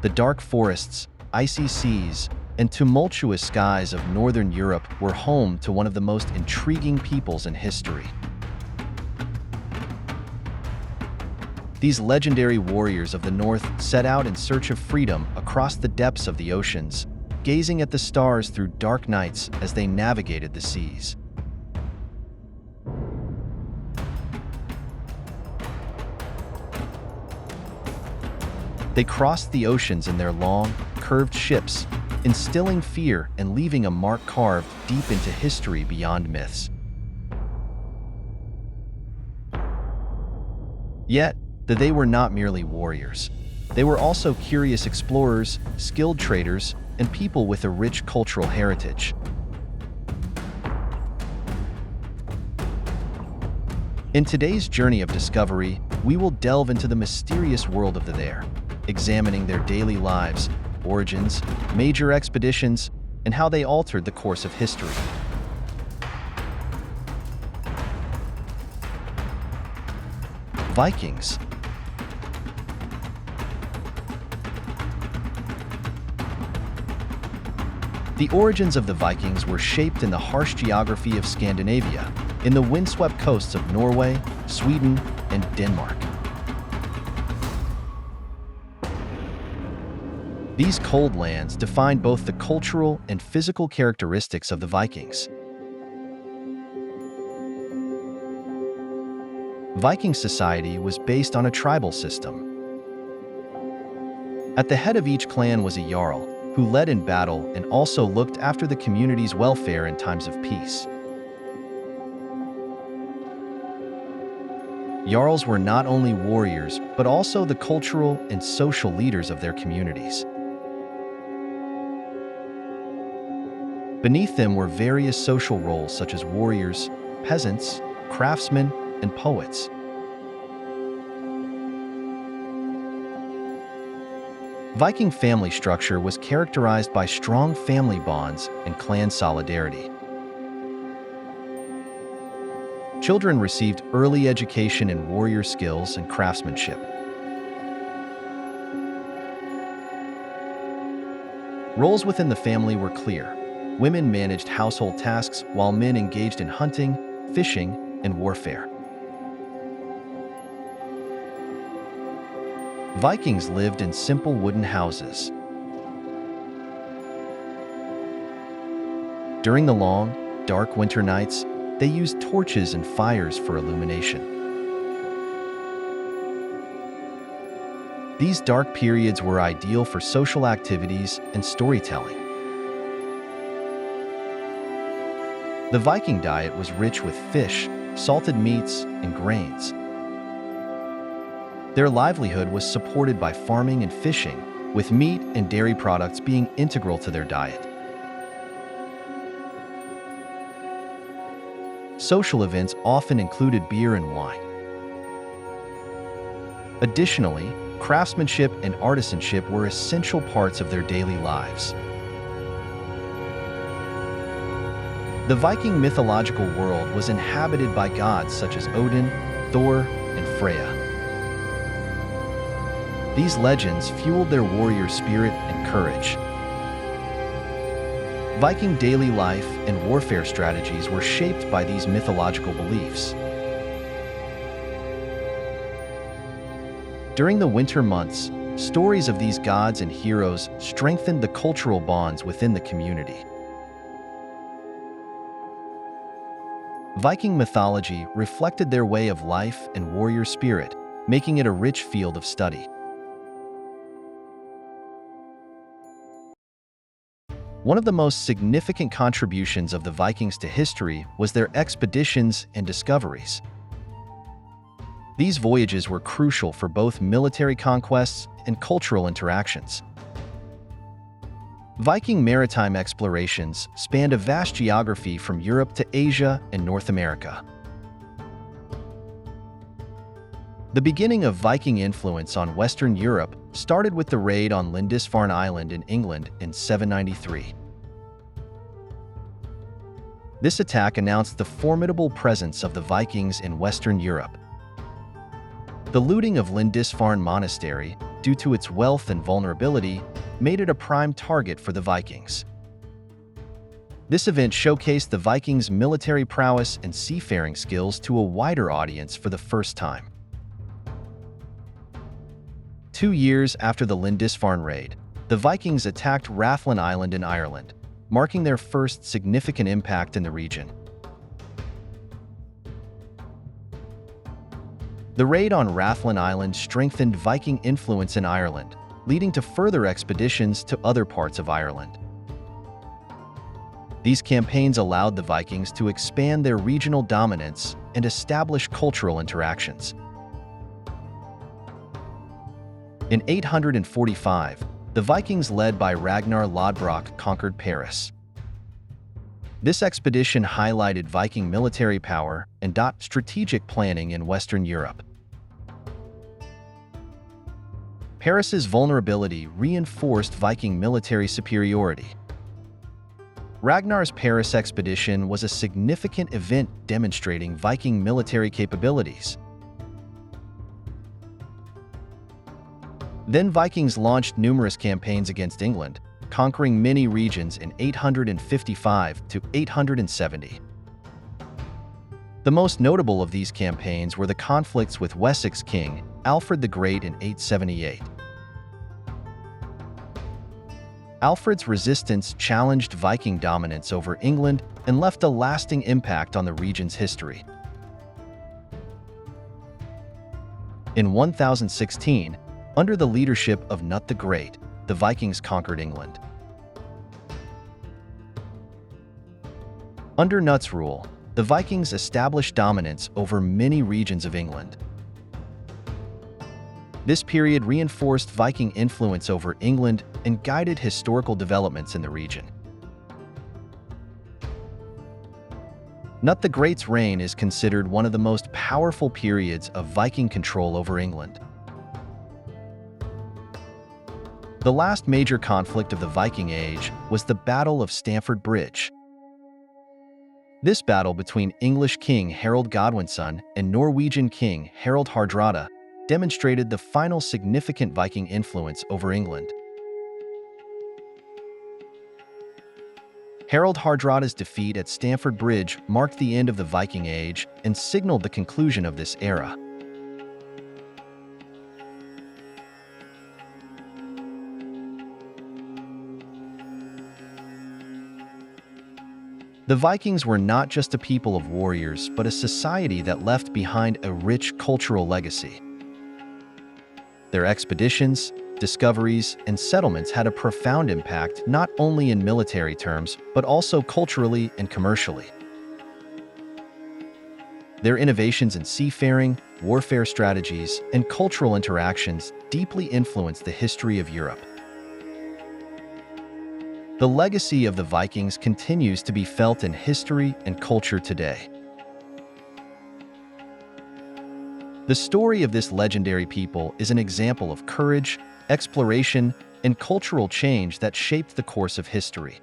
The dark forests, icy seas, and tumultuous skies of northern Europe were home to one of the most intriguing peoples in history. These legendary warriors of the north set out in search of freedom across the depths of the oceans, gazing at the stars through dark nights as they navigated the seas. They crossed the oceans in their long, curved ships, instilling fear and leaving a mark carved deep into history beyond myths. Yet, they were not merely warriors. They were also curious explorers, skilled traders, and people with a rich cultural heritage. In today's journey of discovery, we will delve into the mysterious world of the there, examining their daily lives, origins, major expeditions, and how they altered the course of history. Vikings. The origins of the Vikings were shaped in the harsh geography of Scandinavia, in the windswept coasts of Norway, Sweden, and Denmark. These cold lands defined both the cultural and physical characteristics of the Vikings. Viking society was based on a tribal system. At the head of each clan was a jarl, who led in battle and also looked after the community's welfare in times of peace. Jarls were not only warriors, but also the cultural and social leaders of their communities. Beneath them were various social roles such as warriors, peasants, craftsmen, and poets. Viking family structure was characterized by strong family bonds and clan solidarity. Children received early education in warrior skills and craftsmanship. Roles within the family were clear. Women managed household tasks while men engaged in hunting, fishing, and warfare. Vikings lived in simple wooden houses. During the long, dark winter nights, they used torches and fires for illumination. These dark periods were ideal for social activities and storytelling. The Viking diet was rich with fish, salted meats, and grains. Their livelihood was supported by farming and fishing, with meat and dairy products being integral to their diet. Social events often included beer and wine. Additionally, craftsmanship and artisanship were essential parts of their daily lives. The Viking mythological world was inhabited by gods such as Odin, Thor, and Freya. These legends fueled their warrior spirit and courage. Viking daily life and warfare strategies were shaped by these mythological beliefs. During the winter months, stories of these gods and heroes strengthened the cultural bonds within the community. Viking mythology reflected their way of life and warrior spirit, making it a rich field of study. One of the most significant contributions of the Vikings to history was their expeditions and discoveries. These voyages were crucial for both military conquests and cultural interactions. Viking maritime explorations spanned a vast geography from Europe to Asia and North America. The beginning of Viking influence on Western Europe started with the raid on Lindisfarne Island in England in 793. This attack announced the formidable presence of the Vikings in Western Europe. The looting of Lindisfarne Monastery, due to its wealth and vulnerability, made it a prime target for the Vikings. This event showcased the Vikings' military prowess and seafaring skills to a wider audience for the first time. 2 years after the Lindisfarne raid, the Vikings attacked Rathlin Island in Ireland, marking their first significant impact in the region. The raid on Rathlin Island strengthened Viking influence in Ireland, leading to further expeditions to other parts of Ireland. These campaigns allowed the Vikings to expand their regional dominance and establish cultural interactions. In 845, the Vikings led by Ragnar Lodbrok conquered Paris. This expedition highlighted Viking military power and strategic planning in Western Europe. Paris's vulnerability reinforced Viking military superiority. Ragnar's Paris expedition was a significant event demonstrating Viking military capabilities. Then Vikings launched numerous campaigns against England, conquering many regions in 855 to 870. The most notable of these campaigns were the conflicts with Wessex king Alfred the Great in 878. Alfred's resistance challenged Viking dominance over England and left a lasting impact on the region's history. In 1016, under the leadership of Knut the Great, the Vikings conquered England. Under Knut's rule, the Vikings established dominance over many regions of England. This period reinforced Viking influence over England and guided historical developments in the region. Knut the Great's reign is considered one of the most powerful periods of Viking control over England. The last major conflict of the Viking Age was the Battle of Stamford Bridge. This battle between English King Harold Godwinson and Norwegian King Harald Hardrada demonstrated the final significant Viking influence over England. Harald Hardrada's defeat at Stamford Bridge marked the end of the Viking Age and signaled the conclusion of this era. The Vikings were not just a people of warriors, but a society that left behind a rich cultural legacy. Their expeditions, discoveries, and settlements had a profound impact not only in military terms, but also culturally and commercially. Their innovations in seafaring, warfare strategies, and cultural interactions deeply influenced the history of Europe. The legacy of the Vikings continues to be felt in history and culture today. The story of this legendary people is an example of courage, exploration, and cultural change that shaped the course of history.